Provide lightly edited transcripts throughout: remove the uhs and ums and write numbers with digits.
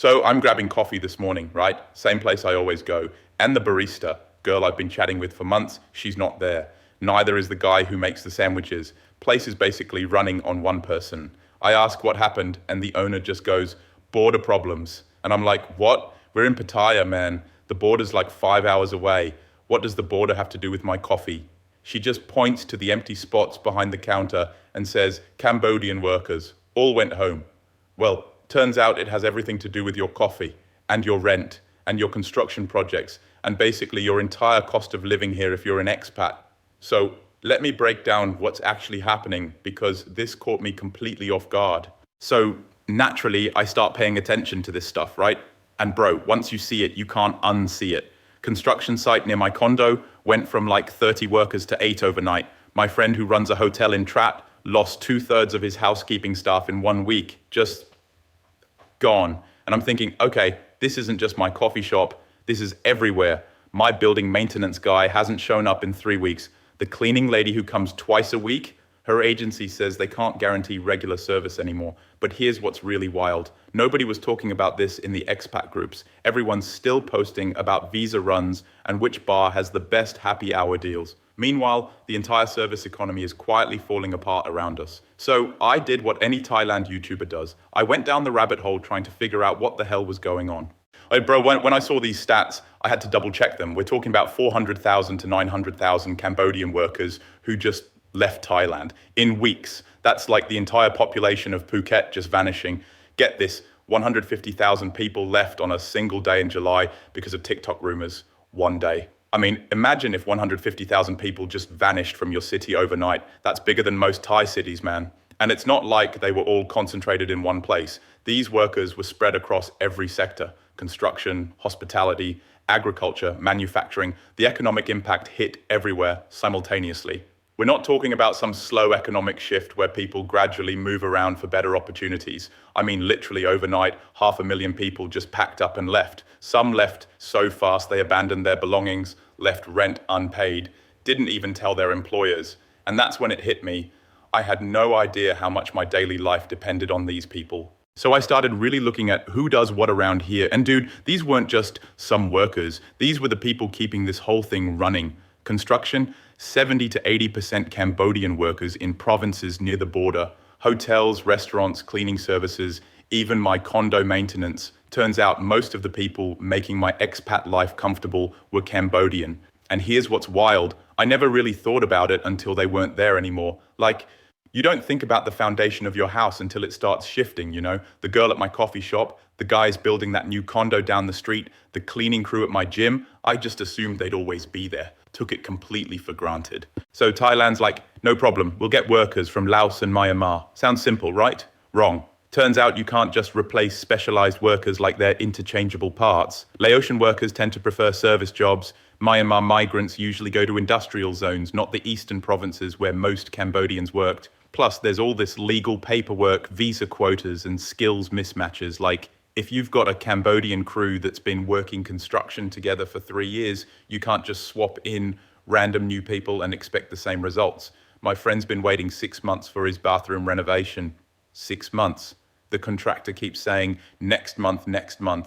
So I'm grabbing coffee this morning, right? Same place I always go. And the barista, girl I've been chatting with for months, she's not there. Neither is the guy who makes the sandwiches. Place is basically running on one person. I ask what happened, and the owner just goes, border problems. And I'm like, what? We're in Pattaya, man. The border's like 5 hours away. What does the border have to do with my coffee? She just points to the empty spots behind the counter and says, Cambodian workers, all went home. Well, turns out it has everything to do with your coffee and your rent and your construction projects and basically your entire cost of living here if you're an expat. So let me break down what's actually happening because this caught me completely off guard. So naturally, I start paying attention to this stuff, right? And bro, once you see it, you can't unsee it. Construction site near my condo went from like 30 workers to 8 overnight. My friend who runs a hotel in Trat lost 2/3 of his housekeeping staff in 1 week, just gone. And I'm thinking, okay, this isn't just my coffee shop, this is everywhere. My building maintenance guy hasn't shown up in 3 weeks. The cleaning lady who comes twice a week, her agency says they can't guarantee regular service anymore. But here's what's really wild. Nobody was talking about this in the expat groups. Everyone's still posting about visa runs and which bar has the best happy hour deals. Meanwhile, the entire service economy is quietly falling apart around us. So I did what any Thailand YouTuber does. I went down the rabbit hole trying to figure out what the hell was going on. Hey, bro, when I saw these stats, I had to double check them. We're talking about 400,000 to 900,000 Cambodian workers who just left Thailand in weeks. That's like the entire population of Phuket just vanishing. Get this, 150,000 people left on a single day in July because of TikTok rumors. One day. I mean, imagine if 150,000 people just vanished from your city overnight. That's bigger than most Thai cities, man. And it's not like they were all concentrated in one place. These workers were spread across every sector: construction, hospitality, agriculture, manufacturing. The economic impact hit everywhere simultaneously. We're not talking about some slow economic shift where people gradually move around for better opportunities. I mean, literally overnight, 500,000 people just packed up and left. Some left so fast they abandoned their belongings, left rent unpaid, didn't even tell their employers. And that's when it hit me. I had no idea how much my daily life depended on these people. So I started really looking at who does what around here. And dude, these weren't just some workers. These were the people keeping this whole thing running. Construction, 70 to 80% Cambodian workers in provinces near the border. Hotels, restaurants, cleaning services, even my condo maintenance. Turns out most of the people making my expat life comfortable were Cambodian. And here's what's wild. I never really thought about it until they weren't there anymore. Like, you don't think about the foundation of your house until it starts shifting, you know? The girl at my coffee shop, the guys building that new condo down the street, the cleaning crew at my gym. I just assumed they'd always be there. Took it completely for granted. So Thailand's like, no problem, we'll get workers from Laos and Myanmar. Sounds simple, right? Wrong. Turns out you can't just replace specialized workers like they're interchangeable parts. Laotian workers tend to prefer service jobs. Myanmar migrants usually go to industrial zones, not the eastern provinces where most Cambodians worked. Plus, there's all this legal paperwork, visa quotas, and skills mismatches. Like, if you've got a Cambodian crew that's been working construction together for 3 years, you can't just swap in random new people and expect the same results. My friend's been waiting 6 months for his bathroom renovation. 6 months. The contractor keeps saying next month,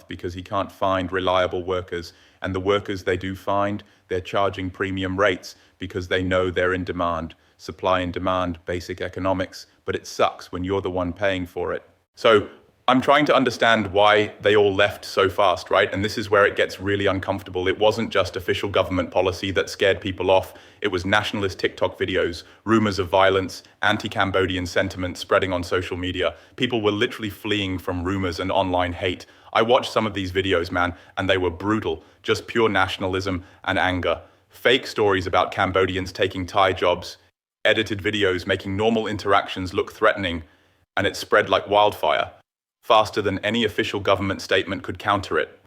because he can't find reliable workers. And the workers they do find, they're charging premium rates because they know they're in demand. Supply and demand, basic economics, but it sucks when you're the one paying for it. So I'm trying to understand why they all left so fast, right? And this is where it gets really uncomfortable. It wasn't just official government policy that scared people off. It was nationalist TikTok videos, rumors of violence, anti-Cambodian sentiment spreading on social media. People were literally fleeing from rumors and online hate. I watched some of these videos, man, and they were brutal. Just pure nationalism and anger. Fake stories about Cambodians taking Thai jobs, edited videos making normal interactions look threatening, and it spread like wildfire, faster than any official government statement could counter it.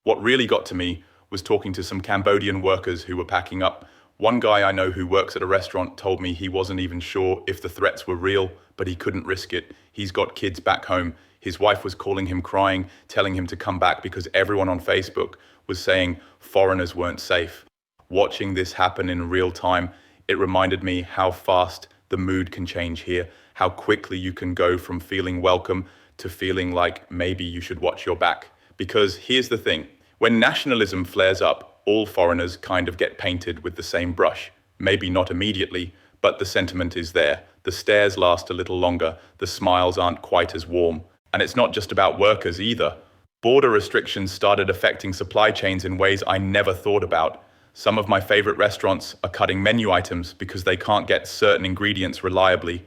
What really got to me was talking to some Cambodian workers who were packing up. One guy I know who works at a restaurant told me he wasn't even sure if the threats were real, but he couldn't risk it. He's got kids back home. His wife was calling him crying, telling him to come back because everyone on Facebook was saying foreigners weren't safe. Watching this happen in real time, it reminded me how fast the mood can change here, how quickly you can go from feeling welcome to feeling like maybe you should watch your back. Because here's the thing, when nationalism flares up, all foreigners kind of get painted with the same brush. Maybe not immediately, but the sentiment is there. The stares last a little longer, the smiles aren't quite as warm. And it's not just about workers either. Border restrictions started affecting supply chains in ways I never thought about. Some of my favorite restaurants are cutting menu items because they can't get certain ingredients reliably.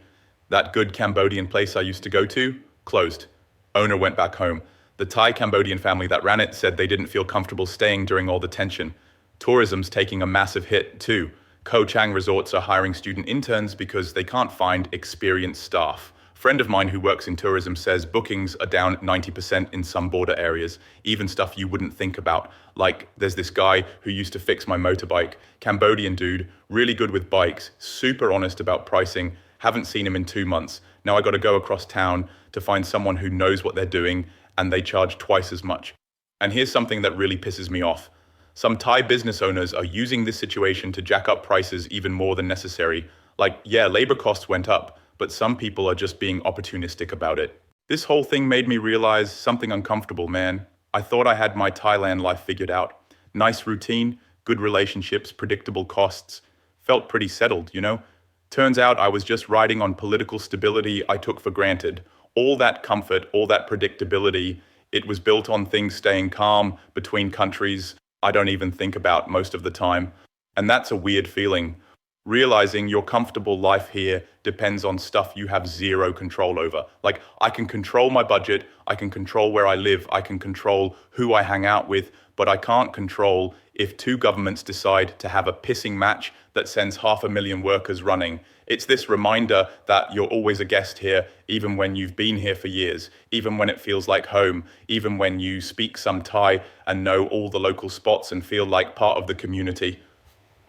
That good Cambodian place I used to go to, closed. Owner went back home. The Thai-Cambodian family that ran it said they didn't feel comfortable staying during all the tension. Tourism's taking a massive hit too. Koh Chang resorts are hiring student interns because they can't find experienced staff. A friend of mine who works in tourism says bookings are down 90% in some border areas, even stuff you wouldn't think about. Like there's this guy who used to fix my motorbike, Cambodian dude, really good with bikes, super honest about pricing, haven't seen him in 2 months. Now I got to go across town to find someone who knows what they're doing and they charge twice as much. And here's something that really pisses me off. Some Thai business owners are using this situation to jack up prices even more than necessary. Like, yeah, labor costs went up, but some people are just being opportunistic about it. This whole thing made me realize something uncomfortable, man. I thought I had my Thailand life figured out. Nice routine, good relationships, predictable costs. Felt pretty settled, you know? Turns out I was just riding on political stability I took for granted. All that comfort, all that predictability, it was built on things staying calm between countries I don't even think about most of the time. And that's a weird feeling. Realizing your comfortable life here depends on stuff you have zero control over. Like, I can control my budget, I can control where I live, I can control who I hang out with, but I can't control if two governments decide to have a pissing match that sends 500,000 workers running. It's this reminder that you're always a guest here, even when you've been here for years, even when it feels like home, even when you speak some Thai and know all the local spots and feel like part of the community.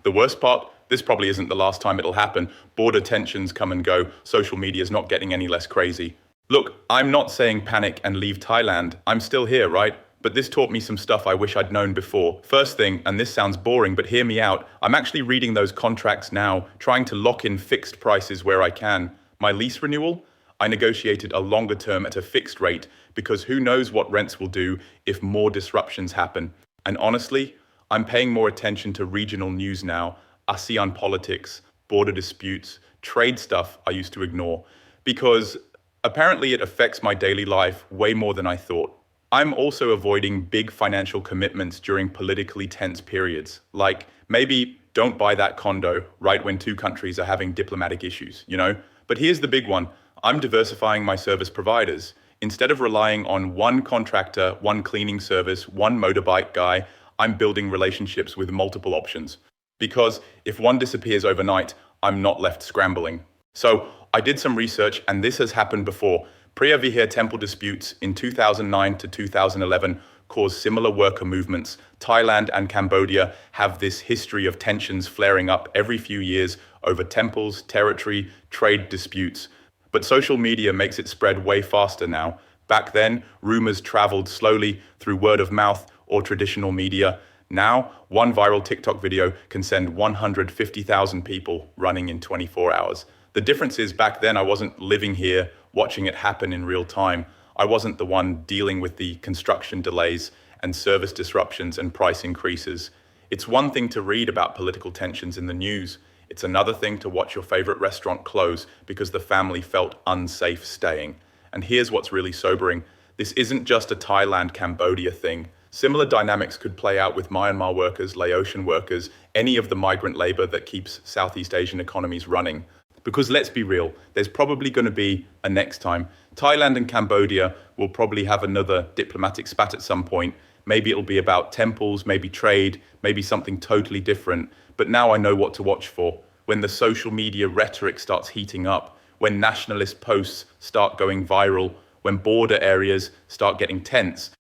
The worst part, this probably isn't the last time it'll happen. Border tensions come and go. Social media's not getting any less crazy. Look, I'm not saying panic and leave Thailand. I'm still here, right? But this taught me some stuff I wish I'd known before. First thing, and this sounds boring, but hear me out, I'm actually reading those contracts now, trying to lock in fixed prices where I can. My lease renewal, I negotiated a longer term at a fixed rate because who knows what rents will do if more disruptions happen. And honestly, I'm paying more attention to regional news now, ASEAN politics, border disputes, trade stuff I used to ignore, because apparently it affects my daily life way more than I thought. I'm also avoiding big financial commitments during politically tense periods, like maybe don't buy that condo right when two countries are having diplomatic issues, you know? But here's the big one. I'm diversifying my service providers. Instead of relying on one contractor, one cleaning service, one motorbike guy, I'm building relationships with multiple options. Because if one disappears overnight, I'm not left scrambling. So I did some research, and this has happened before. Priya Vihar temple disputes in 2009 to 2011 caused similar worker movements. Thailand and Cambodia have this history of tensions flaring up every few years over temples, territory, trade disputes. But social media makes it spread way faster now. Back then, rumors traveled slowly through word of mouth or traditional media. Now, one viral TikTok video can send 150,000 people running in 24 hours. The difference is back then I wasn't living here, watching it happen in real time. I wasn't the one dealing with the construction delays and service disruptions and price increases. It's one thing to read about political tensions in the news. It's another thing to watch your favorite restaurant close because the family felt unsafe staying. And here's what's really sobering. This isn't just a Thailand-Cambodia thing. Similar dynamics could play out with Myanmar workers, Laotian workers, any of the migrant labor that keeps Southeast Asian economies running. Because let's be real, there's probably going to be a next time. Thailand and Cambodia will probably have another diplomatic spat at some point. Maybe it'll be about temples, maybe trade, maybe something totally different. But now I know what to watch for. When the social media rhetoric starts heating up, when nationalist posts start going viral, when border areas start getting tense,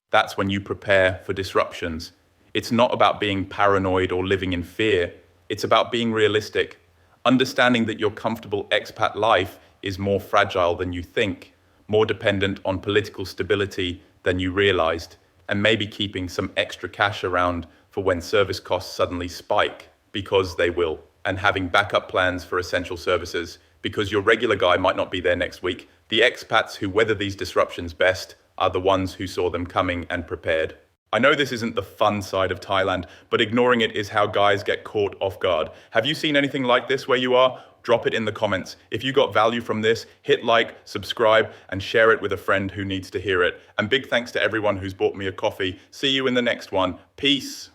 that's when you prepare for disruptions. It's not about being paranoid or living in fear. It's about being realistic. Understanding that your comfortable expat life is more fragile than you think, more dependent on political stability than you realized, and maybe keeping some extra cash around for when service costs suddenly spike, because they will, and having backup plans for essential services, because your regular guy might not be there next week. The expats who weather these disruptions best are the ones who saw them coming and prepared. I know this isn't the fun side of Thailand, but ignoring it is how guys get caught off guard. Have you seen anything like this where you are? Drop it in the comments. If you got value from this, hit like, subscribe, and share it with a friend who needs to hear it. And big thanks to everyone who's bought me a coffee. See you in the next one. Peace.